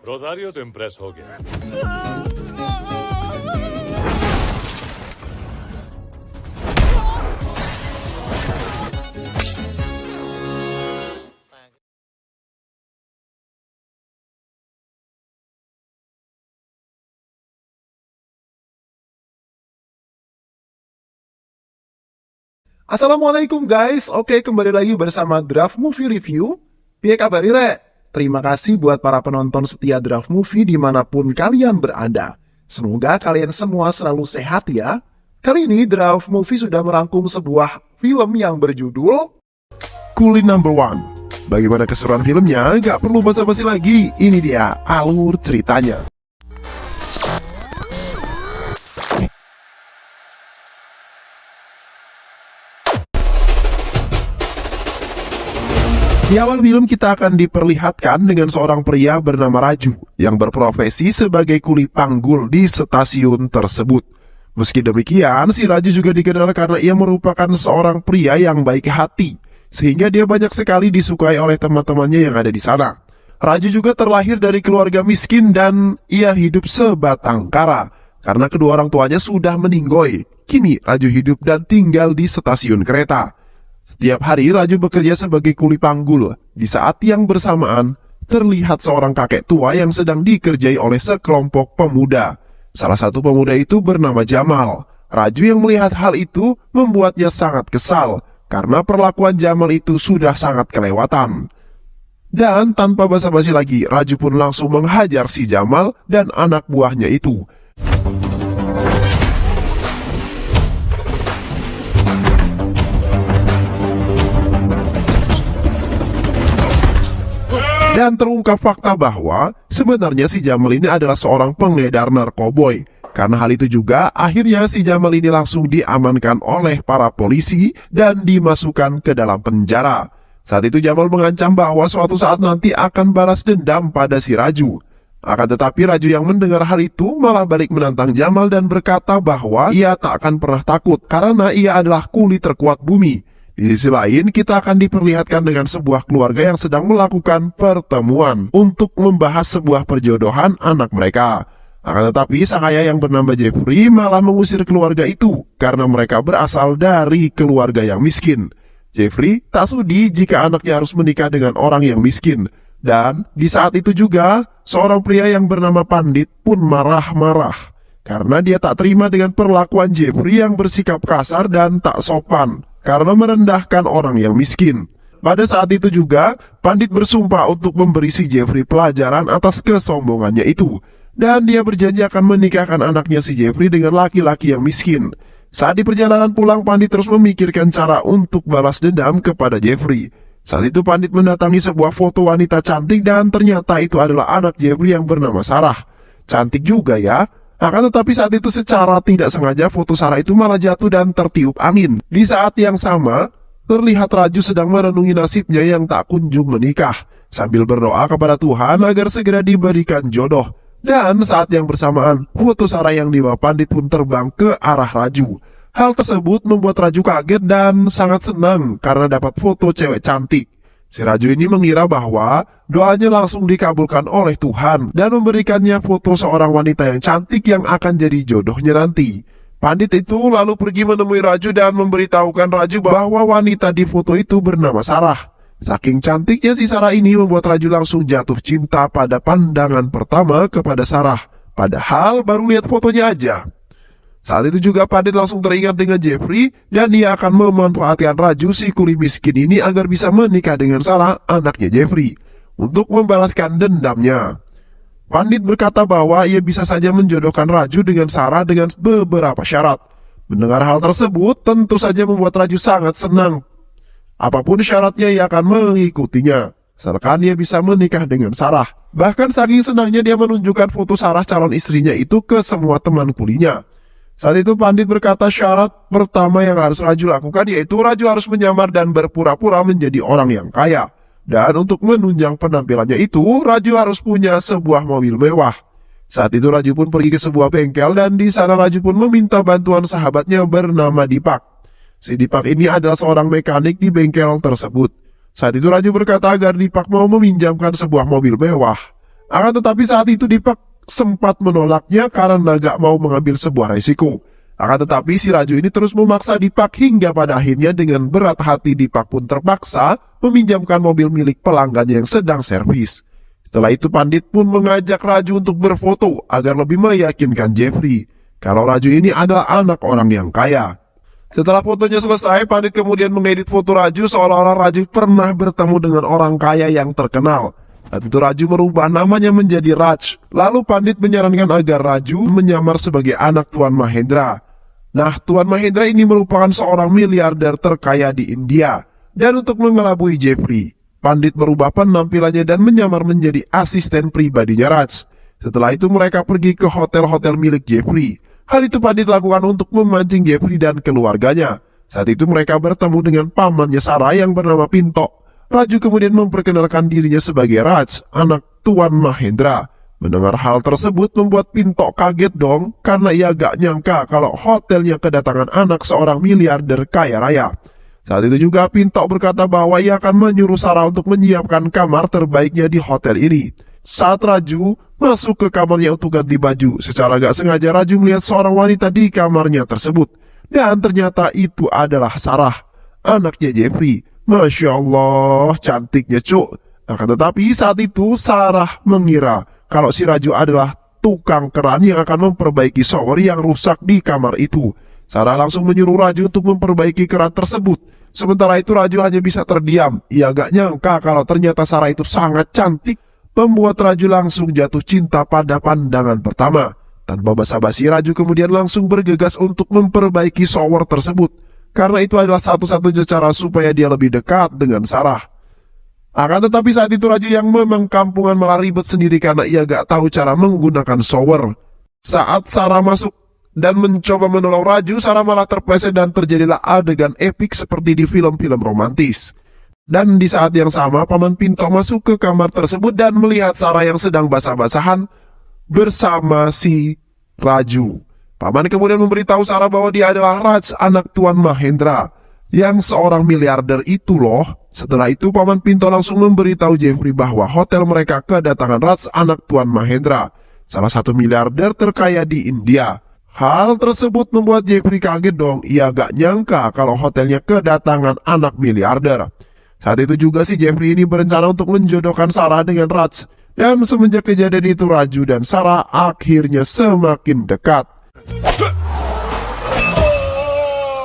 रोजारियो तो इम्प्रेस हो गया। Assalamualaikum guys, oke kembali lagi bersama Draft Movie Review. Piye kabar Rek? Terima kasih buat para penonton setia Draft Movie dimanapun kalian berada. Semoga kalian semua selalu sehat ya. Kali ini Draft Movie sudah merangkum sebuah film yang berjudul Coolie No. 1. Bagaimana keseruan filmnya? Gak perlu basa-basi lagi, ini dia alur ceritanya. Di awal film kita akan diperlihatkan dengan seorang pria bernama Raju yang berprofesi sebagai kuli panggul di stasiun tersebut. Meski demikian, si Raju juga dikenal karena ia merupakan seorang pria yang baik hati, sehingga dia banyak sekali disukai oleh teman-temannya yang ada di sana. Raju juga terlahir dari keluarga miskin dan ia hidup sebatang kara karena kedua orang tuanya sudah meninggoy. Kini Raju hidup dan tinggal di stasiun kereta. Setiap hari Raju bekerja sebagai kuli panggul. Di saat yang bersamaan, terlihat seorang kakek tua yang sedang dikerjai oleh sekelompok pemuda. Salah satu pemuda itu bernama Jamal. Raju yang melihat hal itu membuatnya sangat kesal, karena perlakuan Jamal itu sudah sangat kelewatan. Dan tanpa basa-basi lagi, Raju pun langsung menghajar si Jamal dan anak buahnya itu. Dan terungkap fakta bahwa sebenarnya si Jamal ini adalah seorang pengedar narkoboy. Karena hal itu juga, akhirnya si Jamal ini langsung diamankan oleh para polisi dan dimasukkan ke dalam penjara. Saat itu Jamal mengancam bahwa suatu saat nanti akan balas dendam pada si Raju. Akan tetapi Raju yang mendengar hal itu malah balik menantang Jamal dan berkata bahwa ia tak akan pernah takut karena ia adalah kuli terkuat bumi. Di sisi lain, kita akan diperlihatkan dengan sebuah keluarga yang sedang melakukan pertemuan untuk membahas sebuah perjodohan anak mereka. Akan tetapi, sang ayah yang bernama Jeffrey malah mengusir keluarga itu karena mereka berasal dari keluarga yang miskin. Jeffrey tak sudi jika anaknya harus menikah dengan orang yang miskin. Dan di saat itu juga, seorang pria yang bernama Pandit pun marah-marah karena dia tak terima dengan perlakuan Jeffrey yang bersikap kasar dan tak sopan karena merendahkan orang yang miskin. Pada saat itu juga, Pandit bersumpah untuk memberi si Jeffrey pelajaran atas kesombongannya itu. Dan dia berjanji akan menikahkan anaknya si Jeffrey dengan laki-laki yang miskin. Saat di perjalanan pulang, Pandit terus memikirkan cara untuk balas dendam kepada Jeffrey. Saat itu Pandit mendatangi sebuah foto wanita cantik dan ternyata itu adalah anak Jeffrey yang bernama Sarah. Cantik juga ya. Akan tetapi saat itu secara tidak sengaja foto Sarah itu malah jatuh dan tertiup angin. Di saat yang sama, terlihat Raju sedang merenungi nasibnya yang tak kunjung menikah, sambil berdoa kepada Tuhan agar segera diberikan jodoh. Dan saat yang bersamaan, foto Sarah yang dibawa Pandit pun terbang ke arah Raju. Hal tersebut membuat Raju kaget dan sangat senang karena dapat foto cewek cantik. Si Raju ini mengira bahwa doanya langsung dikabulkan oleh Tuhan dan memberikannya foto seorang wanita yang cantik yang akan jadi jodohnya nanti. Pandit itu lalu pergi menemui Raju dan memberitahukan Raju bahwa wanita di foto itu bernama Sarah. Saking cantiknya si Sarah ini membuat Raju langsung jatuh cinta pada pandangan pertama kepada Sarah. Padahal baru lihat fotonya aja. Saat itu juga Pandit langsung teringat dengan Jeffrey dan dia akan memanfaatkan Raju si kuli miskin ini agar bisa menikah dengan Sarah, anaknya Jeffrey, untuk membalaskan dendamnya. Pandit berkata bahwa ia bisa saja menjodohkan Raju dengan Sarah dengan beberapa syarat. Mendengar hal tersebut tentu saja membuat Raju sangat senang. Apapun syaratnya ia akan mengikutinya, asalkan dia bisa menikah dengan Sarah. Bahkan saking senangnya dia menunjukkan foto Sarah calon istrinya itu ke semua teman kulinya. Saat itu Pandit berkata syarat pertama yang harus Raju lakukan yaitu Raju harus menyamar dan berpura-pura menjadi orang yang kaya. Dan untuk menunjang penampilannya itu, Raju harus punya sebuah mobil mewah. Saat itu Raju pun pergi ke sebuah bengkel dan di sana Raju pun meminta bantuan sahabatnya bernama Dipak. Si Dipak ini adalah seorang mekanik di bengkel tersebut. Saat itu Raju berkata agar Deepak mau meminjamkan sebuah mobil mewah. Akan tetapi saat itu Deepak sempat menolaknya karena gak mau mengambil sebuah resiko. Akan tetapi si Raju ini terus memaksa Deepak hingga pada akhirnya dengan berat hati Deepak pun terpaksa meminjamkan mobil milik pelanggan yang sedang servis. Setelah itu Pandit pun mengajak Raju untuk berfoto agar lebih meyakinkan Jeffrey kalau Raju ini adalah anak orang yang kaya. Setelah fotonya selesai, Pandit kemudian mengedit foto Raju seolah-olah Raju pernah bertemu dengan orang kaya yang terkenal. Saat itu Raju merubah namanya menjadi Raj. Lalu Pandit menyarankan agar Raju menyamar sebagai anak Tuan Mahendra. Nah, Tuan Mahendra ini merupakan seorang miliarder terkaya di India. Dan untuk mengelabui Jeffrey, Pandit merubah penampilannya dan menyamar menjadi asisten pribadinya Raj. Setelah itu mereka pergi ke hotel-hotel milik Jeffrey. Hal itu Pandit lakukan untuk memancing Jeffrey dan keluarganya. Saat itu mereka bertemu dengan pamannya Sarah yang bernama Pinto. Raju kemudian memperkenalkan dirinya sebagai Raj, anak Tuan Mahendra. Mendengar hal tersebut membuat Pinto kaget dong, karena ia gak nyangka kalau hotelnya kedatangan anak seorang miliarder kaya raya. Saat itu juga Pinto berkata bahwa ia akan menyuruh Sarah untuk menyiapkan kamar terbaiknya di hotel ini. Saat Raju masuk ke kamarnya untuk ganti baju, secara gak sengaja Raju melihat seorang wanita di kamarnya tersebut. Dan ternyata itu adalah Sarah, anaknya Jeffrey. Masya Allah, cantiknya cuk. Akan tetapi saat itu Sarah mengira kalau si Raju adalah tukang keran yang akan memperbaiki shower yang rusak di kamar itu. Sarah langsung menyuruh Raju untuk memperbaiki keran tersebut. Sementara itu Raju hanya bisa terdiam. Ia gak nyangka kalau ternyata Sarah itu sangat cantik, membuat Raju langsung jatuh cinta pada pandangan pertama. Tanpa basa-basi, Raju kemudian langsung bergegas untuk memperbaiki shower tersebut. Karena itu adalah satu-satunya cara supaya dia lebih dekat dengan Sarah. Akan tetapi saat itu Raju yang memang kampungan malah ribet sendiri karena ia gak tahu cara menggunakan shower. Saat Sarah masuk dan mencoba menolong Raju, Sarah malah terpleset dan terjadilah adegan epik seperti di film-film romantis. Dan di saat yang sama, Paman Pinto masuk ke kamar tersebut dan melihat Sarah yang sedang basah-basahan bersama si Raju. Paman kemudian memberitahu Sarah bahwa dia adalah Raj, anak Tuan Mahendra, yang seorang miliarder itu loh. Setelah itu, Paman Pinto langsung memberitahu Jeffrey bahwa hotel mereka kedatangan Raj, anak Tuan Mahendra, salah satu miliarder terkaya di India. Hal tersebut membuat Jeffrey kaget dong. Ia gak nyangka kalau hotelnya kedatangan anak miliarder. Saat itu juga si Jeffrey ini berencana untuk menjodohkan Sarah dengan Raj. Dan semenjak kejadian itu Raju dan Sarah akhirnya semakin dekat.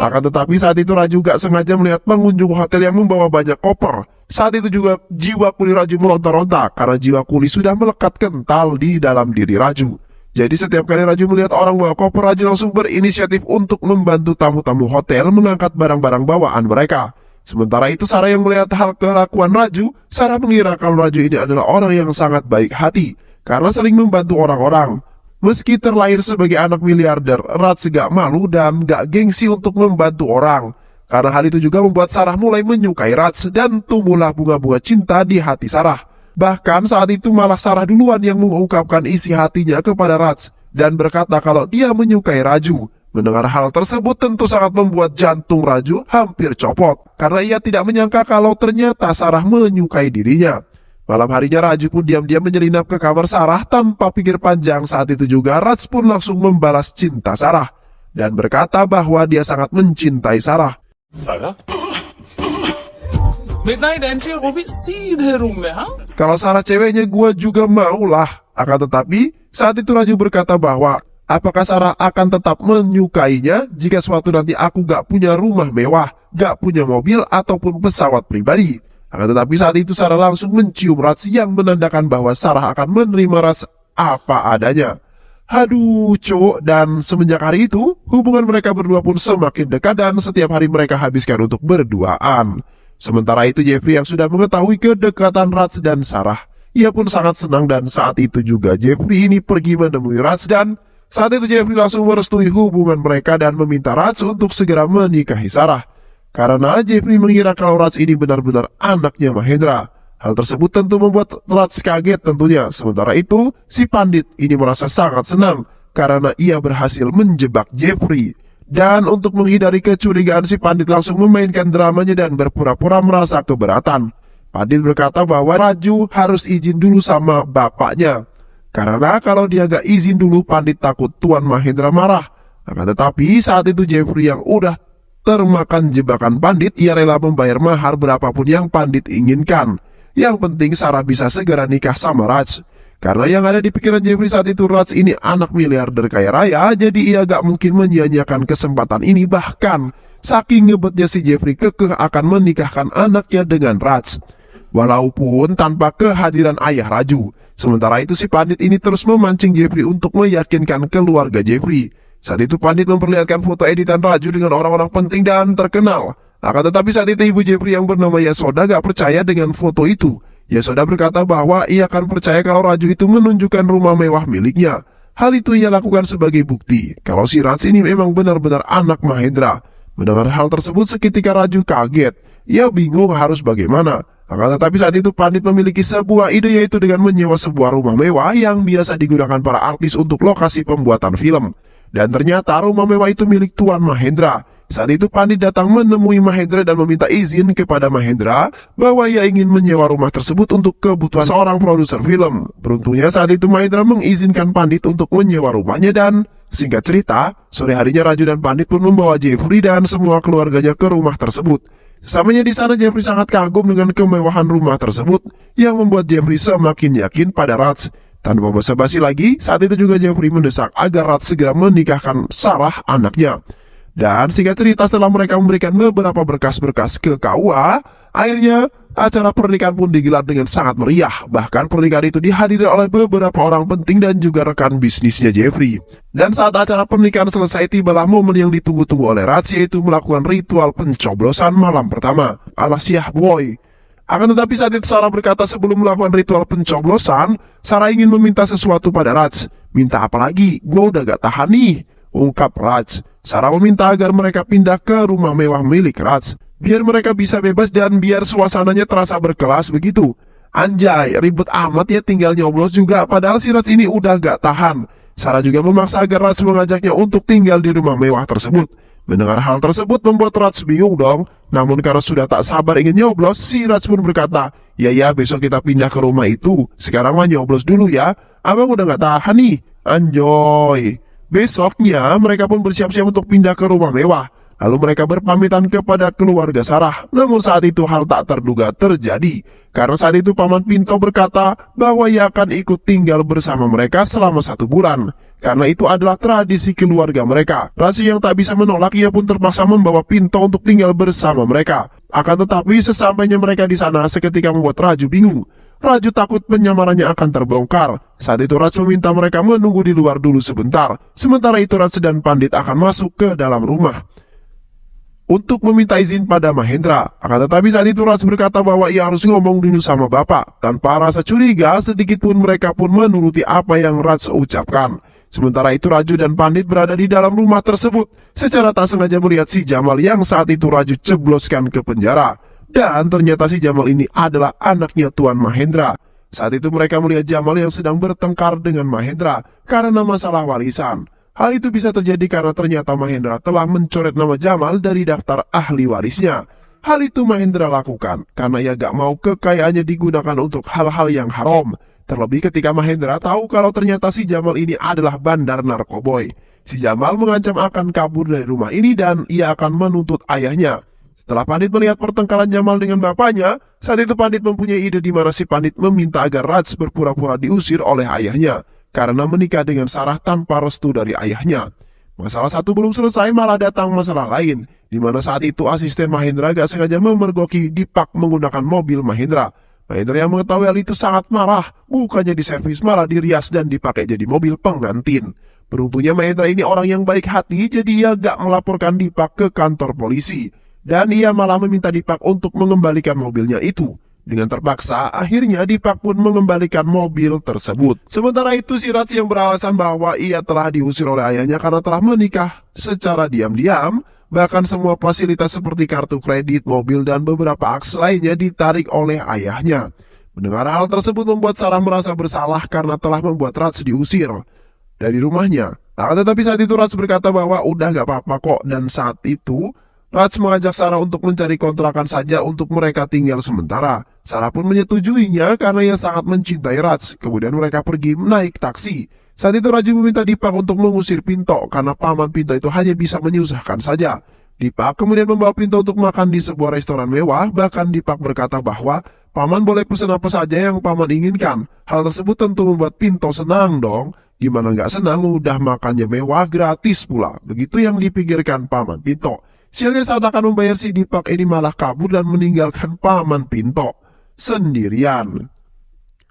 Akan tetapi saat itu Raju gak sengaja melihat pengunjung hotel yang membawa banyak koper. Saat itu juga jiwa kuli Raju melontar-lontar karena jiwa kuli sudah melekat kental di dalam diri Raju. Jadi setiap kali Raju melihat orang bawa koper, Raju langsung berinisiatif untuk membantu tamu-tamu hotel mengangkat barang-barang bawaan mereka. Sementara itu Sarah yang melihat hal kelakuan Raju, Sarah mengira kalau Raju ini adalah orang yang sangat baik hati karena sering membantu orang-orang. Meski terlahir sebagai anak miliarder, Raj gak malu dan gak gengsi untuk membantu orang. Karena hal itu juga membuat Sarah mulai menyukai Raj dan tumbuhlah bunga-bunga cinta di hati Sarah. Bahkan saat itu malah Sarah duluan yang mengungkapkan isi hatinya kepada Raj dan berkata kalau dia menyukai Raju. Mendengar hal tersebut tentu sangat membuat jantung Raju hampir copot karena ia tidak menyangka kalau ternyata Sarah menyukai dirinya. Malam harinya Raju pun diam-diam menyelinap ke kamar Sarah tanpa pikir panjang. Saat itu juga Raj pun langsung membalas cinta Sarah dan berkata bahwa dia sangat mencintai Sarah. Sarah? Midnight entry और वो भी सीधे रूम में हाँ Kalau Sarah ceweknya gua juga maulah. Akan tetapi saat itu Raju berkata bahwa apakah Sarah akan tetap menyukainya jika suatu nanti aku gak punya rumah mewah, gak punya mobil ataupun pesawat pribadi. Akan tetapi saat itu Sarah langsung mencium Raj yang menandakan bahwa Sarah akan menerima Raj apa adanya. Aduh cowok, dan semenjak hari itu hubungan mereka berdua pun semakin dekat dan setiap hari mereka habiskan untuk berduaan. Sementara itu Jeffrey yang sudah mengetahui kedekatan Raj dan Sarah, ia pun sangat senang dan saat itu juga Jeffrey ini pergi menemui Raj dan saat itu Jeffrey langsung merestui hubungan mereka dan meminta Raj untuk segera menikahi Sarah. Karena Jeffrey mengira kalau Raj ini benar-benar anaknya Mahendra. Hal tersebut tentu membuat Raj kaget tentunya. Sementara itu, si Pandit ini merasa sangat senang karena ia berhasil menjebak Jeffrey. Dan untuk menghindari kecurigaan, si Pandit langsung memainkan dramanya dan berpura-pura merasa keberatan. Pandit berkata bahwa Raju harus izin dulu sama bapaknya. Karena kalau dia gak izin dulu, Pandit takut Tuan Mahendra marah. Akan tetapi saat itu Jeffrey yang udah termakan jebakan Pandit, ia rela membayar mahar berapapun yang Pandit inginkan. Yang penting Sarah bisa segera nikah sama Raj. Karena yang ada di pikiran Jeffrey saat itu, Raj ini anak miliarder kaya raya, jadi ia gak mungkin menyia-nyiakan kesempatan ini. Bahkan saking ngebetnya si Jeffrey kekeh akan menikahkan anaknya dengan Raj, walaupun tanpa kehadiran ayah Raju. Sementara itu si Pandit ini terus memancing Jeffrey untuk meyakinkan keluarga Jeffrey. Saat itu Pandit memperlihatkan foto editan Raju dengan orang-orang penting dan terkenal. Akan tetapi saat itu ibu Jeffrey yang bernama Yasoda gak percaya dengan foto itu. Yasoda berkata bahwa ia akan percaya kalau Raju itu menunjukkan rumah mewah miliknya. Hal itu ia lakukan sebagai bukti kalau si Raj ini memang benar-benar anak Mahendra. Mendengar hal tersebut seketika Raju kaget. Ia bingung harus bagaimana. Akan tetapi saat itu Pandit memiliki sebuah ide, yaitu dengan menyewa sebuah rumah mewah yang biasa digunakan para artis untuk lokasi pembuatan film. Dan ternyata rumah mewah itu milik Tuan Mahendra. Saat itu Pandit datang menemui Mahendra dan meminta izin kepada Mahendra bahwa ia ingin menyewa rumah tersebut untuk kebutuhan seorang produser film. Beruntungnya saat itu Mahendra mengizinkan Pandit untuk menyewa rumahnya, dan singkat cerita, sore harinya Raju dan Pandit pun membawa Jeffrey dan semua keluarganya ke rumah tersebut. Sesamanya di sana, Jeffrey sangat kagum dengan kemewahan rumah tersebut yang membuat Jeffrey semakin yakin pada Raj. Tanpa basa-basi lagi, saat itu juga Jeffrey mendesak agar Raj segera menikahkan Sarah, anaknya. Dan singkat cerita, setelah mereka memberikan beberapa berkas-berkas ke KUA, akhirnya acara pernikahan pun digelar dengan sangat meriah. Bahkan pernikahan itu dihadiri oleh beberapa orang penting dan juga rekan bisnisnya Jeffrey. Dan saat acara pernikahan selesai, tibalah momen yang ditunggu-tunggu oleh Raj, yaitu melakukan ritual pencoblosan malam pertama ala Siah Boy. Akan tetapi saat itu Sarah berkata sebelum melakukan ritual pencoblosan, Sarah ingin meminta sesuatu pada Raj. Minta apa lagi? Gue udah gak tahan nih, ungkap Raj. Sarah meminta agar mereka pindah ke rumah mewah milik Raj, biar mereka bisa bebas dan biar suasananya terasa berkelas begitu. Anjay, ribet amat ya, tinggal nyoblos juga, padahal si Raj ini udah gak tahan. Sarah juga memaksa agar Raj mengajaknya untuk tinggal di rumah mewah tersebut. Mendengar hal tersebut membuat Raj bingung dong. Namun karena sudah tak sabar ingin nyoblos, si Raj pun berkata, ya besok kita pindah ke rumah itu, sekarang mah nyoblos dulu ya, abang udah gak tahan nih. Anjoy. Besoknya mereka pun bersiap-siap untuk pindah ke rumah mewah. Lalu mereka berpamitan kepada keluarga Sarah. Namun saat itu hal tak terduga terjadi. Karena saat itu Paman Pinto berkata bahwa ia akan ikut tinggal bersama mereka selama 1 bulan. Karena itu adalah tradisi keluarga mereka. Raju yang tak bisa menolak, ia pun terpaksa membawa Pinto untuk tinggal bersama mereka. Akan tetapi sesampainya mereka di sana, seketika membuat Raju bingung. Raju takut penyamarannya akan terbongkar. Saat itu Raj meminta mereka menunggu di luar dulu sebentar. Sementara itu Raj dan Pandit akan masuk ke dalam rumah untuk meminta izin pada Mahendra. Akan tetapi saat itu Raj berkata bahwa ia harus ngomong dulu sama bapak. Tanpa rasa curiga sedikit pun, mereka pun menuruti apa yang Raj ucapkan. Sementara itu Raju dan Pandit berada di dalam rumah tersebut. Secara tak sengaja melihat si Jamal yang saat itu Raju cebloskan ke penjara. Dan ternyata si Jamal ini adalah anaknya Tuan Mahendra. Saat itu mereka melihat Jamal yang sedang bertengkar dengan Mahendra karena masalah warisan. Hal itu bisa terjadi karena ternyata Mahendra telah mencoret nama Jamal dari daftar ahli warisnya. Hal itu Mahendra lakukan karena ia gak mau kekayaannya digunakan untuk hal-hal yang haram. Terlebih ketika Mahendra tahu kalau ternyata si Jamal ini adalah bandar narkoboy. Si Jamal mengancam akan kabur dari rumah ini dan ia akan menuntut ayahnya. Setelah Pandit melihat pertengkaran Jamal dengan bapaknya, saat itu Pandit mempunyai ide di mana si Pandit meminta agar Raj berpura-pura diusir oleh ayahnya karena menikah dengan Sarah tanpa restu dari ayahnya. Masalah satu belum selesai, malah datang masalah lain, di mana saat itu asisten Mahendra gak sengaja memergoki Dipak menggunakan mobil Mahendra. Mahendra yang mengetahui hal itu sangat marah, bukannya diservis malah dirias dan dipakai jadi mobil pengantin. Beruntungnya Mahendra ini orang yang baik hati, jadi ia gak melaporkan Dipak ke kantor polisi. Dan ia malah meminta Dipak untuk mengembalikan mobilnya itu. Dengan terpaksa, akhirnya Dipak pun mengembalikan mobil tersebut. Sementara itu si Raj yang beralasan bahwa ia telah diusir oleh ayahnya karena telah menikah secara diam-diam. Bahkan semua fasilitas seperti kartu kredit, mobil, dan beberapa akses lainnya ditarik oleh ayahnya. Mendengar hal tersebut membuat Sarah merasa bersalah karena telah membuat Raj diusir dari rumahnya. Tetapi saat itu Raj berkata bahwa udah gak apa-apa kok. Dan saat itu Raj mengajak Sarah untuk mencari kontrakan saja untuk mereka tinggal sementara. Sarah pun menyetujuinya karena ia sangat mencintai Raj. Kemudian mereka pergi naik taksi. Saat itu Raju meminta Deepak untuk mengusir Pinto karena paman Pinto itu hanya bisa menyusahkan saja. Deepak kemudian membawa Pinto untuk makan di sebuah restoran mewah. Bahkan Deepak berkata bahwa paman boleh pesan apa saja yang paman inginkan. Hal tersebut tentu membuat Pinto senang dong. Gimana nggak senang, udah makannya mewah gratis pula. Begitu yang dipikirkan paman Pinto. Sialnya saat akan membayar si Deepak ini malah kabur dan meninggalkan paman Pinto sendirian.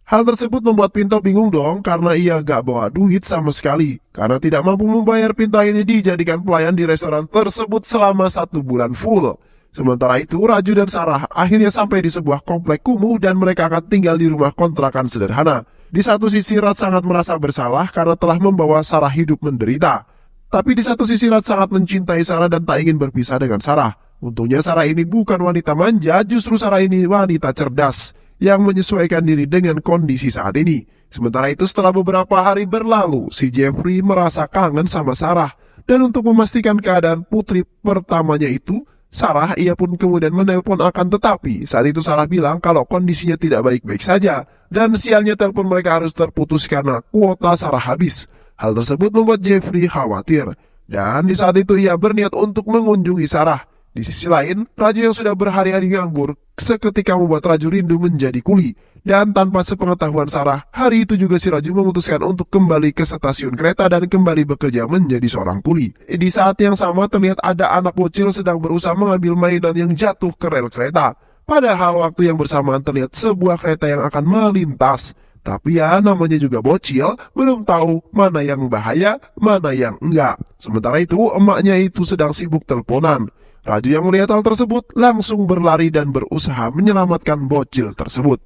Hal tersebut membuat Pinto bingung dong karena ia gak bawa duit sama sekali. Karena tidak mampu membayar, Pinto ini dijadikan pelayan di restoran tersebut selama 1 bulan full. Sementara itu Raju dan Sarah akhirnya sampai di sebuah komplek kumuh dan mereka akan tinggal di rumah kontrakan sederhana. Di satu sisi Raj sangat merasa bersalah karena telah membawa Sarah hidup menderita. Tapi di satu sisi Raj sangat mencintai Sarah dan tak ingin berpisah dengan Sarah. Untungnya Sarah ini bukan wanita manja, justru Sarah ini wanita cerdas yang menyesuaikan diri dengan kondisi saat ini. Sementara itu setelah beberapa hari berlalu, si Jeffrey merasa kangen sama Sarah. Dan untuk memastikan keadaan putri pertamanya itu, Sarah ia pun kemudian menelpon akan tetapi saat itu Sarah bilang kalau kondisinya tidak baik-baik saja. Dan sialnya telepon mereka harus terputus karena kuota Sarah habis. Hal tersebut membuat Jeffrey khawatir. Dan di saat itu ia berniat untuk mengunjungi Sarah. Di sisi lain, Raju yang sudah berhari-hari nganggur seketika membuat Raju rindu menjadi kuli. Dan tanpa sepengetahuan Sarah, hari itu juga si Raju memutuskan untuk kembali ke stasiun kereta dan kembali bekerja menjadi seorang kuli. Di saat yang sama terlihat ada anak bocil sedang berusaha mengambil mainan yang jatuh ke rel kereta. Padahal waktu yang bersamaan terlihat sebuah kereta yang akan melintas. Tapi ya namanya juga bocil, belum tahu mana yang bahaya, mana yang enggak. Sementara itu emaknya itu sedang sibuk teleponan. Raju yang melihat hal tersebut langsung berlari dan berusaha menyelamatkan bocil tersebut.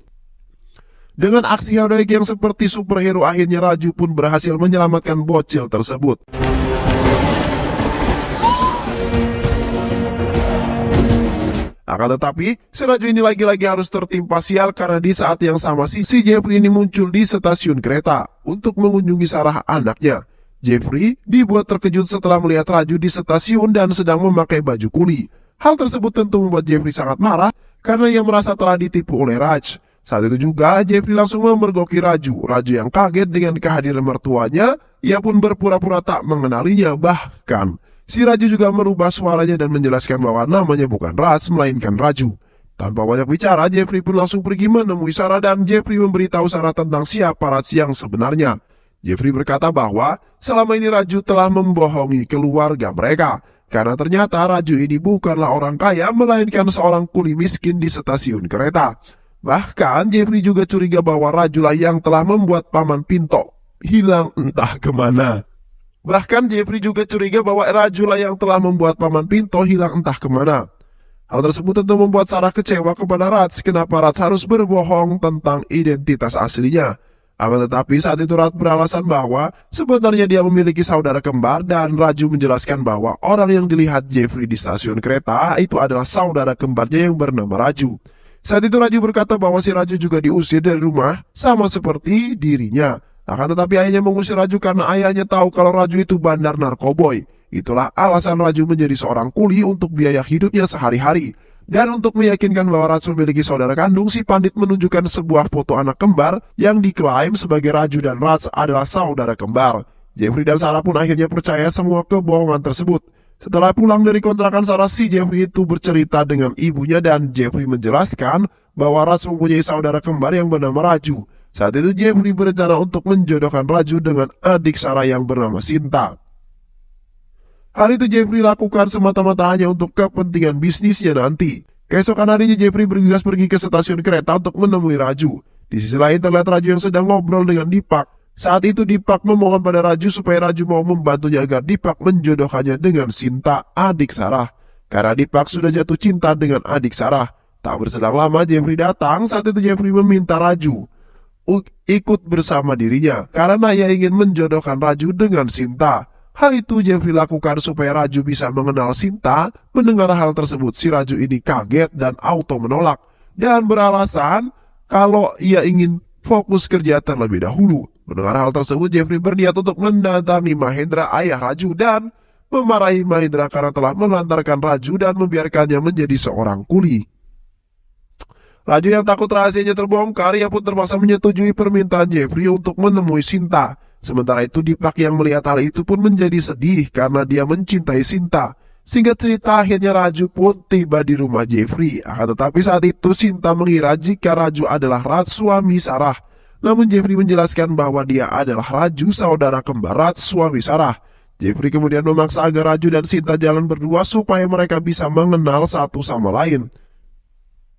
Dengan aksi heroik yang seperti superhero akhirnya Raju pun berhasil menyelamatkan bocil tersebut. Akan tetapi, si Raju ini lagi-lagi harus tertimpa sial karena di saat yang sama si Jeffrey ini muncul di stasiun kereta untuk mengunjungi Sarah anaknya. Jeffrey dibuat terkejut setelah melihat Raju di stasiun dan sedang memakai baju kuli. Hal tersebut tentu membuat Jeffrey sangat marah karena ia merasa telah ditipu oleh Raj. Saat itu juga Jeffrey langsung memergoki Raju. Raju yang kaget dengan kehadiran mertuanya, ia pun berpura-pura tak mengenalinya. Bahkan si Raju juga merubah suaranya dan menjelaskan bahwa namanya bukan Raj, melainkan Raju. Tanpa banyak bicara, Jeffrey pun langsung pergi menemui Sarah dan Jeffrey memberitahu Sarah tentang siapa Raj yang sebenarnya. Jeffrey berkata bahwa selama ini Raju telah membohongi keluarga mereka. Karena ternyata Raju ini bukanlah orang kaya, melainkan seorang kuli miskin di stasiun kereta. Bahkan Jeffrey juga curiga bahwa Rajulah yang telah membuat paman Pinto hilang entah kemana. Bahkan Jeffrey juga curiga bahwa Rajulah yang telah membuat paman Pinto hilang entah kemana. Hal tersebut tentu membuat Sarah kecewa kepada Raj. Kenapa Raj harus berbohong tentang identitas aslinya? Akan tetapi saat itu Raj beralasan bahwa sebenarnya dia memiliki saudara kembar dan Raju menjelaskan bahwa orang yang dilihat Jeffrey di stasiun kereta itu adalah saudara kembarnya yang bernama Raju. Saat itu Raju berkata bahwa si Raju juga diusir dari rumah sama seperti dirinya. Akan tetapi ayahnya mengusir Raju karena ayahnya tahu kalau Raju itu bandar narkoboy. Itulah alasan Raju menjadi seorang kuli untuk biaya hidupnya sehari-hari. Dan untuk meyakinkan bahwa Raju memiliki saudara kandung, si pandit menunjukkan sebuah foto anak kembar yang diklaim sebagai Raju dan Raj adalah saudara kembar. Jeffrey dan Sarah pun akhirnya percaya semua kebohongan tersebut. Setelah pulang dari kontrakan Sarah, si Jeffrey itu bercerita dengan ibunya dan Jeffrey menjelaskan bahwa Raj mempunyai saudara kembar yang bernama Raju. Saat itu Jeffrey berencana untuk menjodohkan Raju dengan adik Sarah yang bernama Sinta. Hal itu Jeffrey lakukan semata-mata hanya untuk kepentingan bisnisnya nanti. Keesokan harinya Jeffrey bergegas pergi ke stasiun kereta untuk menemui Raju. Di sisi lain terlihat Raju yang sedang ngobrol dengan Deepak. Saat itu Deepak memohon pada Raju supaya Raju mau membantunya agar Deepak menjodohkannya dengan Sinta, adik Sarah. Karena Deepak sudah jatuh cinta dengan adik Sarah. Tak berselang lama Jeffrey datang. Saat itu Jeffrey meminta Raju ikut bersama dirinya karena ia ingin menjodohkan Raju dengan Sinta. Hal itu Jeffrey lakukan supaya Raju bisa mengenal Sinta. Mendengar hal tersebut, si Raju ini kaget dan auto menolak. Dan beralasan kalau ia ingin fokus kerja terlebih dahulu. Mendengar hal tersebut, Jeffrey berniat untuk mendatangi Mahendra, ayah Raju, dan memarahi Mahendra karena telah melantarkan Raju dan membiarkannya menjadi seorang kuli. Raju yang takut rahasianya terbongkar, ia pun terpaksa menyetujui permintaan Jeffrey untuk menemui Sinta. Sementara itu Deepak yang melihat hal itu pun menjadi sedih karena dia mencintai Sinta. Singkat cerita akhirnya Raju pun tiba di rumah Jeffrey. Akan tetapi saat itu Sinta mengira jika Raju adalah Raj suami Sarah. Namun Jeffrey menjelaskan bahwa dia adalah Raju saudara kembar Raj suami Sarah. Jeffrey kemudian memaksa agar Raju dan Sinta jalan berdua supaya mereka bisa mengenal satu sama lain.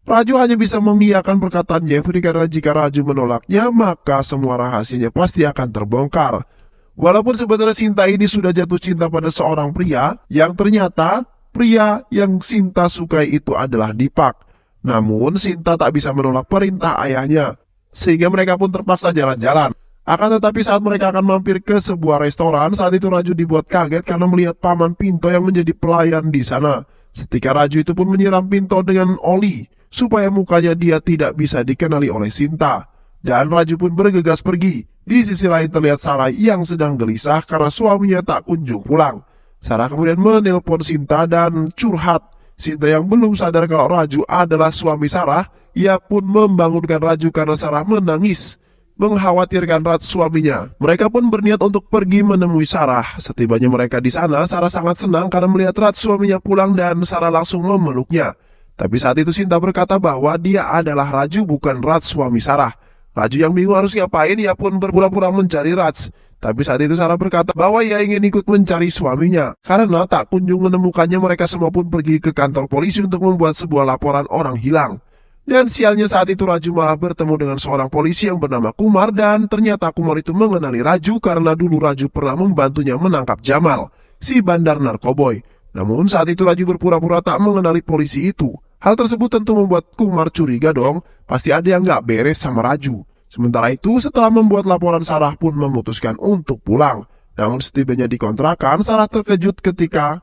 Raju hanya bisa mengiyakan perkataan Jeffrey karena jika Raju menolaknya, maka semua rahasianya pasti akan terbongkar. Walaupun sebenarnya Sinta ini sudah jatuh cinta pada seorang pria, yang ternyata pria yang Sinta sukai itu adalah Deepak. Namun Sinta tak bisa menolak perintah ayahnya, sehingga mereka pun terpaksa jalan-jalan. Akan tetapi saat mereka akan mampir ke sebuah restoran, saat itu Raju dibuat kaget karena melihat paman Pinto yang menjadi pelayan di sana. Setika Raju itu pun menyiram Pinto dengan oli, supaya mukanya dia tidak bisa dikenali oleh Sinta. Dan Raju pun bergegas pergi. Di sisi lain terlihat Sarah yang sedang gelisah karena suaminya tak kunjung pulang. Sarah kemudian menelpon Sinta dan curhat. Sinta yang belum sadar kalau Raju adalah suami Sarah, ia pun membangunkan Raju karena Sarah menangis, mengkhawatirkan Raj suaminya. Mereka pun berniat untuk pergi menemui Sarah. Setibanya mereka di sana, Sarah sangat senang karena melihat Raj suaminya pulang dan Sarah langsung memeluknya. Tapi saat itu Sinta berkata bahwa dia adalah Raju bukan Raj suami Sarah. Raju yang bingung harus ngapain, ia pun berpura-pura mencari Raj. Tapi saat itu Sarah berkata bahwa ia ingin ikut mencari suaminya. Karena tak kunjung menemukannya, mereka semua pun pergi ke kantor polisi untuk membuat sebuah laporan orang hilang. Dan sialnya saat itu Raju malah bertemu dengan seorang polisi yang bernama Kumar, dan ternyata Kumar itu mengenali Raju karena dulu Raju pernah membantunya menangkap Jamal, si bandar narkoboy. Namun saat itu Raju berpura-pura tak mengenali polisi itu. Hal tersebut tentu membuat Kumar curiga dong, pasti ada yang gak beres sama Raju. Sementara itu setelah membuat laporan, Sarah pun memutuskan untuk pulang. Namun setibanya di kontrakan, Sarah terkejut ketika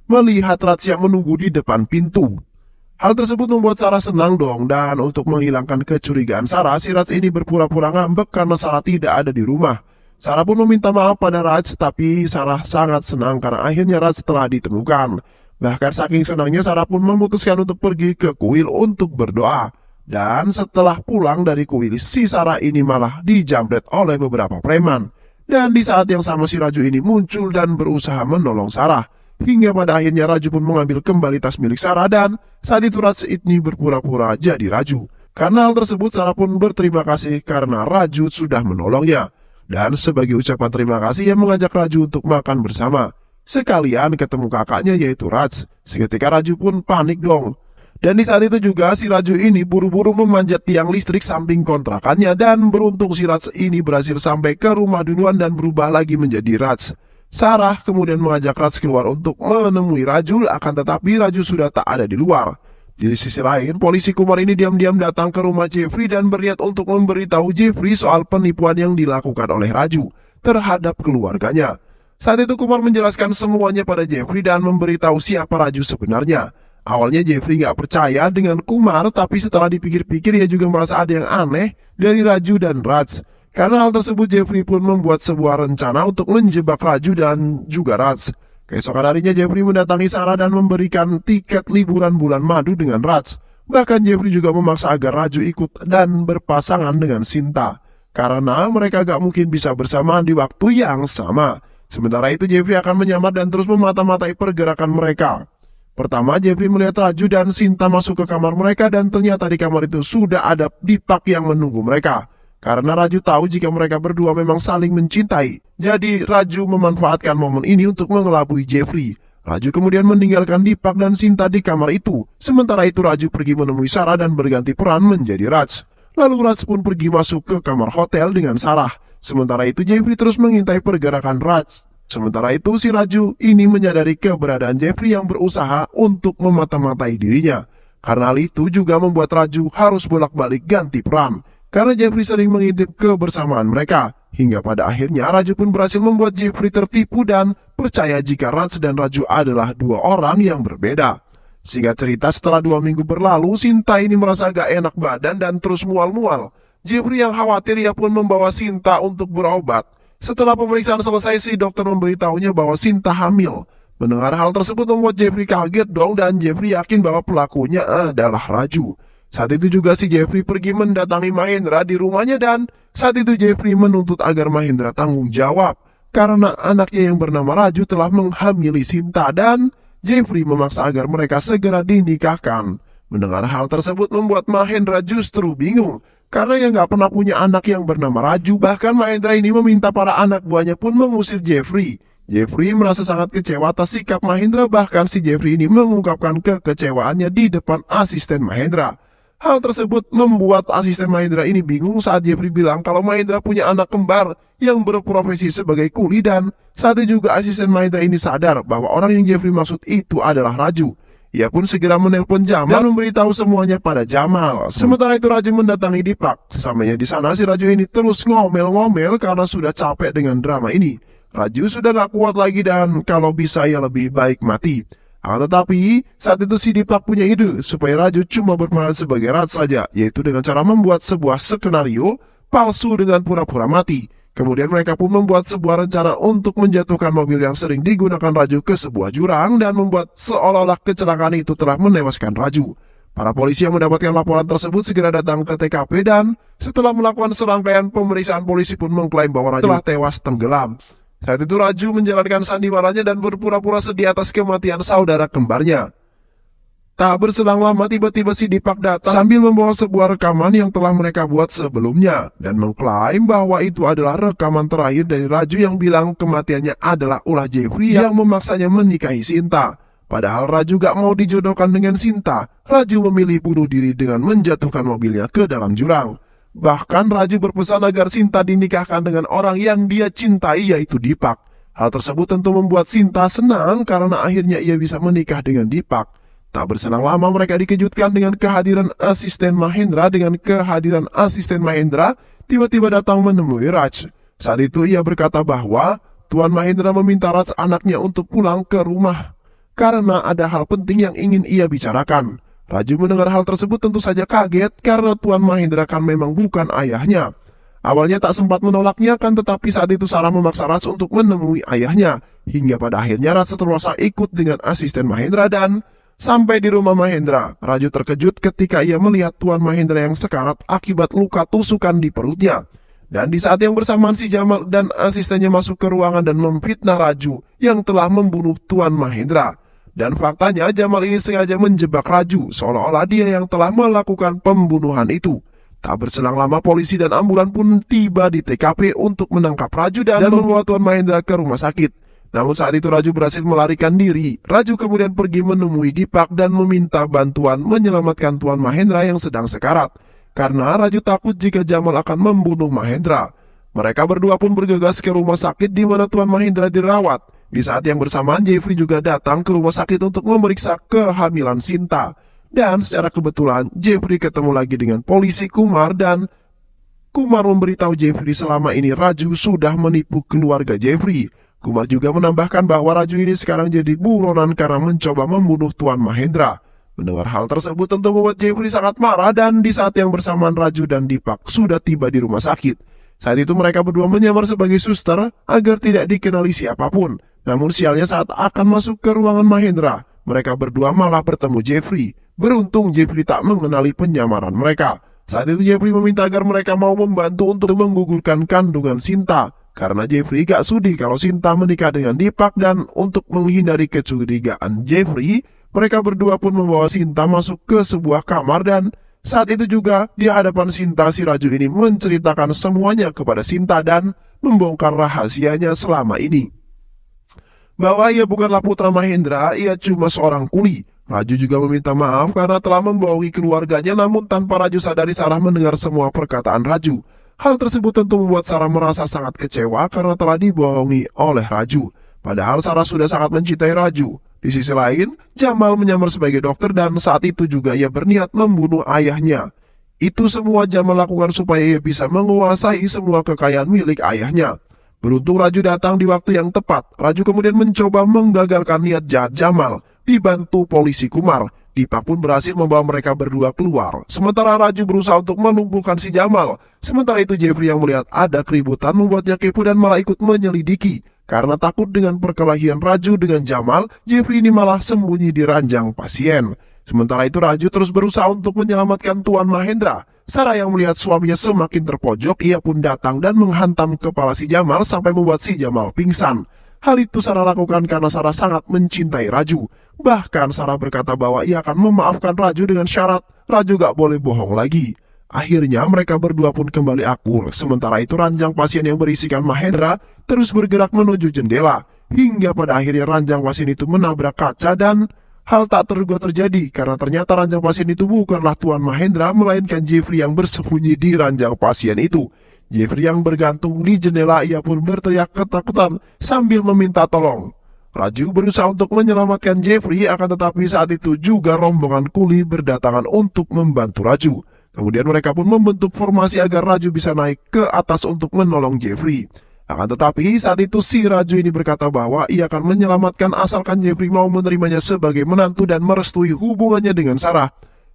melihat Raj yang menunggu di depan pintu. Hal tersebut membuat Sarah senang dong, dan untuk menghilangkan kecurigaan Sarah, si Raj ini berpura-pura ngambek karena Sarah tidak ada di rumah. Sarah pun meminta maaf pada Raj, tapi Sarah sangat senang karena akhirnya Raj telah ditemukan. Bahkan saking senangnya Sarah pun memutuskan untuk pergi ke kuil untuk berdoa. Dan setelah pulang dari kuil, si Sarah ini malah dijamret oleh beberapa preman. Dan di saat yang sama si Raju ini muncul dan berusaha menolong Sarah. Hingga pada akhirnya Raju pun mengambil kembali tas milik Sarah, dan saat itu Raj ini berpura-pura jadi Raju. Karena hal tersebut Sarah pun berterima kasih karena Raju sudah menolongnya. Dan sebagai ucapan terima kasih, ia mengajak Raju untuk makan bersama. Sekalian ketemu kakaknya yaitu Raj. Seketika Raju pun panik dong. Dan di saat itu juga si Raju ini buru-buru memanjat tiang listrik samping kontrakannya, dan beruntung si Raj ini berhasil sampai ke rumah duluan dan berubah lagi menjadi Raj. Sarah kemudian mengajak Raj keluar untuk menemui Raju, akan tetapi Raju sudah tak ada di luar. Di sisi lain, polisi Kumar ini diam-diam datang ke rumah Jeffrey dan berniat untuk memberitahu Jeffrey soal penipuan yang dilakukan oleh Raju terhadap keluarganya. Saat itu Kumar menjelaskan semuanya pada Jeffrey dan memberitahu siapa Raju sebenarnya. Awalnya Jeffrey gak percaya dengan Kumar, tapi setelah dipikir-pikir ia juga merasa ada yang aneh dari Raju dan Raj. Karena hal tersebut Jeffrey pun membuat sebuah rencana untuk menjebak Raju dan juga Raj. Keesokan harinya Jeffrey mendatangi Sarah dan memberikan tiket liburan bulan madu dengan Raj. Bahkan Jeffrey juga memaksa agar Raju ikut dan berpasangan dengan Sinta, karena mereka gak mungkin bisa bersamaan di waktu yang sama. Sementara itu Jeffrey akan menyamar dan terus memata-matai pergerakan mereka. Pertama, Jeffrey melihat Raju dan Sinta masuk ke kamar mereka, dan ternyata di kamar itu sudah ada Deepak yang menunggu mereka. Karena Raju tahu jika mereka berdua memang saling mencintai. Jadi Raju memanfaatkan momen ini untuk mengelabui Jeffrey. Raju kemudian meninggalkan Deepak dan Sinta di kamar itu. Sementara itu Raju pergi menemui Sarah dan berganti peran menjadi Raj. Lalu Raj pun pergi masuk ke kamar hotel dengan Sarah. Sementara itu Jeffrey terus mengintai pergerakan Raj. Sementara itu si Raju ini menyadari keberadaan Jeffrey yang berusaha untuk memata-matai dirinya. Karena hal itu juga membuat Raju harus bolak-balik ganti peran. Karena Jeffrey sering mengintip kebersamaan mereka. Hingga pada akhirnya Raju pun berhasil membuat Jeffrey tertipu dan percaya jika Raj dan Raju adalah dua orang yang berbeda. Singkat cerita, setelah 2 minggu berlalu, Sinta ini merasa gak enak badan dan terus mual-mual. Jeffrey yang khawatir ia pun membawa Sinta untuk berobat. Setelah pemeriksaan selesai, si dokter memberitahunya bahwa Sinta hamil. Mendengar hal tersebut membuat Jeffrey kaget dong, dan Jeffrey yakin bahwa pelakunya adalah Raju. Saat itu juga si Jeffrey pergi mendatangi Mahendra di rumahnya, dan saat itu Jeffrey menuntut agar Mahendra tanggung jawab karena anaknya yang bernama Raju telah menghamili Sinta, dan Jeffrey memaksa agar mereka segera dinikahkan. Mendengar hal tersebut membuat Mahendra justru bingung karena ia nggak pernah punya anak yang bernama Raju. Bahkan Mahendra ini meminta para anak buahnya pun mengusir Jeffrey. Jeffrey merasa sangat kecewa atas sikap Mahendra, bahkan si Jeffrey ini mengungkapkan kekecewaannya di depan asisten Mahendra. Hal tersebut membuat asisten Mahendra ini bingung saat Jeffrey bilang kalau Mahendra punya anak kembar yang berprofesi sebagai kuli, dan saat itu juga asisten Mahendra ini sadar bahwa orang yang Jeffrey maksud itu adalah Raju. Ia pun segera menelpon Jamal dan memberitahu semuanya pada Jamal. Sementara itu Raju mendatangi Deepak. Sesampainya di sana, si Raju ini terus ngomel-ngomel karena sudah capek dengan drama ini. Raju sudah gak kuat lagi dan kalau bisa ya lebih baik mati. Akan tetapi, saat itu si Deepak punya ide supaya Raju cuma berperan sebagai Raj saja, yaitu dengan cara membuat sebuah skenario palsu dengan pura-pura mati. Kemudian mereka pun membuat sebuah rencana untuk menjatuhkan mobil yang sering digunakan Raju ke sebuah jurang dan membuat seolah-olah kecelakaan itu telah menewaskan Raju. Para polisi yang mendapatkan laporan tersebut segera datang ke TKP, dan setelah melakukan serangkaian pemeriksaan, polisi pun mengklaim bahwa Raju telah tewas tenggelam. Saat itu Raju menjalankan sandiwaranya dan berpura-pura sedih atas kematian saudara kembarnya. Tak berselang lama tiba-tiba si Deepak datang sambil membawa sebuah rekaman yang telah mereka buat sebelumnya dan mengklaim bahwa itu adalah rekaman terakhir dari Raju yang bilang kematiannya adalah ulah Jeffrey yang memaksanya menikahi Sinta. Padahal Raju gak mau dijodohkan dengan Sinta. Raju memilih bunuh diri dengan menjatuhkan mobilnya ke dalam jurang. Bahkan Raju berpesan agar Sinta dinikahkan dengan orang yang dia cintai, yaitu Deepak. Hal tersebut tentu membuat Sinta senang karena akhirnya ia bisa menikah dengan Deepak. Tak berselang lama mereka dikejutkan dengan kehadiran asisten Mahendra. Tiba-tiba datang menemui Raj. Saat itu ia berkata bahwa Tuan Mahendra meminta Raj anaknya untuk pulang ke rumah karena ada hal penting yang ingin ia bicarakan. Raju mendengar hal tersebut tentu saja kaget karena Tuan Mahendra kan memang bukan ayahnya. Awalnya tak sempat menolaknya, kan tetapi saat itu Sarah memaksa Raj untuk menemui ayahnya. Hingga pada akhirnya Raj terpaksa ikut dengan asisten Mahendra, dan sampai di rumah Mahendra, Raju terkejut ketika ia melihat Tuan Mahendra yang sekarat akibat luka tusukan di perutnya. Dan di saat yang bersamaan si Jamal dan asistennya masuk ke ruangan dan memfitnah Raju yang telah membunuh Tuan Mahendra. Dan faktanya Jamal ini sengaja menjebak Raju seolah-olah dia yang telah melakukan pembunuhan itu. Tak berselang lama polisi dan ambulan pun tiba di TKP untuk menangkap Raju dan membawa Tuan Mahendra ke rumah sakit. Namun saat itu Raju berhasil melarikan diri. Raju kemudian pergi menemui Deepak dan meminta bantuan menyelamatkan Tuan Mahendra yang sedang sekarat. Karena Raju takut jika Jamal akan membunuh Mahendra. Mereka berdua pun bergegas ke rumah sakit di mana Tuan Mahendra dirawat. Di saat yang bersamaan Jeffrey juga datang ke rumah sakit untuk memeriksa kehamilan Sinta. Dan secara kebetulan Jeffrey ketemu lagi dengan polisi Kumar, dan Kumar memberitahu Jeffrey selama ini Raju sudah menipu keluarga Jeffrey. Kumar juga menambahkan bahwa Raju ini sekarang jadi buronan karena mencoba membunuh Tuan Mahendra. Mendengar hal tersebut tentu membuat Jeffrey sangat marah, dan di saat yang bersamaan Raju dan Deepak sudah tiba di rumah sakit. Saat itu mereka berdua menyamar sebagai suster agar tidak dikenali siapapun. Namun sialnya saat akan masuk ke ruangan Mahendra, mereka berdua malah bertemu Jeffrey. Beruntung Jeffrey tak mengenali penyamaran mereka. Saat itu Jeffrey meminta agar mereka mau membantu untuk menggugurkan kandungan Sinta. Karena Jeffrey gak sudi kalau Sinta menikah dengan Deepak, dan untuk menghindari kecurigaan Jeffrey, mereka berdua pun membawa Sinta masuk ke sebuah kamar, dan saat itu juga di hadapan Sinta si Raju ini menceritakan semuanya kepada Sinta dan membongkar rahasianya selama ini. Bahwa ia bukanlah putra Mahendra, ia cuma seorang kuli. Raju juga meminta maaf karena telah membohongi keluarganya, namun tanpa Raju sadari Sarah mendengar semua perkataan Raju. Hal tersebut tentu membuat Sarah merasa sangat kecewa karena telah dibohongi oleh Raju. Padahal Sarah sudah sangat mencintai Raju. Di sisi lain, Jamal menyamar sebagai dokter dan saat itu juga ia berniat membunuh ayahnya. Itu semua Jamal lakukan supaya ia bisa menguasai semua kekayaan milik ayahnya. Beruntung Raju datang di waktu yang tepat. Raju kemudian mencoba menggagalkan niat jahat Jamal. dibantu polisi Kumar. Dipak pun berhasil membawa mereka berdua keluar. Sementara Raju berusaha untuk melumpuhkan si Jamal. Sementara itu Jeffrey yang melihat ada keributan membuatnya kepo dan malah ikut menyelidiki. Karena takut dengan perkelahian Raju dengan Jamal, Jeffrey ini malah sembunyi di ranjang pasien. Sementara itu Raju terus berusaha untuk menyelamatkan Tuan Mahendra. Sarah yang melihat suaminya semakin terpojok, ia pun datang dan menghantam kepala si Jamal sampai membuat si Jamal pingsan. Hal itu Sarah lakukan karena Sarah sangat mencintai Raju. Bahkan Sarah berkata bahwa ia akan memaafkan Raju dengan syarat Raju gak boleh bohong lagi. Akhirnya mereka berdua pun kembali akur. Sementara itu ranjang pasien yang berisikan Mahendra terus bergerak menuju jendela. Hingga pada akhirnya ranjang pasien itu menabrak kaca dan hal tak terduga terjadi karena ternyata ranjang pasien itu bukanlah Tuan Mahendra melainkan Jeffrey yang bersembunyi di ranjang pasien itu. Jeffrey yang bergantung di jendela, ia pun berteriak ketakutan sambil meminta tolong. Raju berusaha untuk menyelamatkan Jeffrey, akan tetapi saat itu juga rombongan kuli berdatangan untuk membantu Raju. Kemudian mereka pun membentuk formasi agar Raju bisa naik ke atas untuk menolong Jeffrey. Akan tetapi saat itu si Raju ini berkata bahwa ia akan menyelamatkan asalkan Jeffrey mau menerimanya sebagai menantu dan merestui hubungannya dengan Sarah.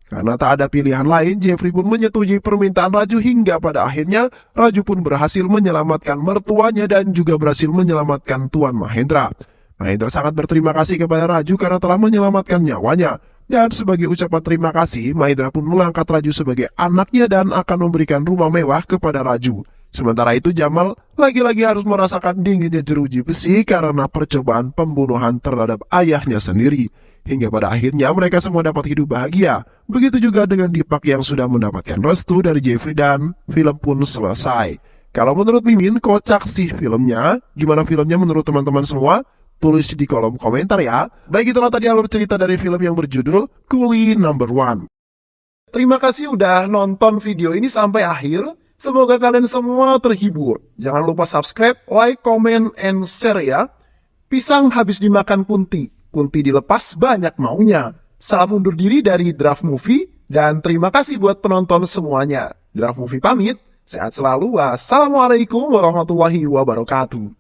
Karena tak ada pilihan lain, Jeffrey pun menyetujui permintaan Raju hingga pada akhirnya Raju pun berhasil menyelamatkan mertuanya dan juga berhasil menyelamatkan Tuan Mahendra. Mahendra sangat berterima kasih kepada Raju karena telah menyelamatkan nyawanya. Dan sebagai ucapan terima kasih, Mahendra pun mengangkat Raju sebagai anaknya dan akan memberikan rumah mewah kepada Raju. Sementara itu Jamal lagi-lagi harus merasakan dinginnya jeruji besi karena percobaan pembunuhan terhadap ayahnya sendiri. Hingga pada akhirnya mereka semua dapat hidup bahagia. Begitu juga dengan Dipak yang sudah mendapatkan restu dari Jeffrey dan film pun selesai. Kalau menurut Mimin, kocak sih filmnya. Gimana filmnya menurut teman-teman semua? Tulis di kolom komentar ya. Baik, itulah tadi alur cerita dari film yang berjudul Kuli Number One. Terima kasih udah nonton video ini sampai akhir. Semoga kalian semua terhibur. Jangan lupa subscribe, like, comment, and share ya. Pisang habis dimakan Kunti. Kunti dilepas banyak maunya. Salam undur diri dari Draft Movie. Dan terima kasih buat penonton semuanya. Draft Movie pamit. Sehat selalu. Wassalamualaikum warahmatullahi wabarakatuh.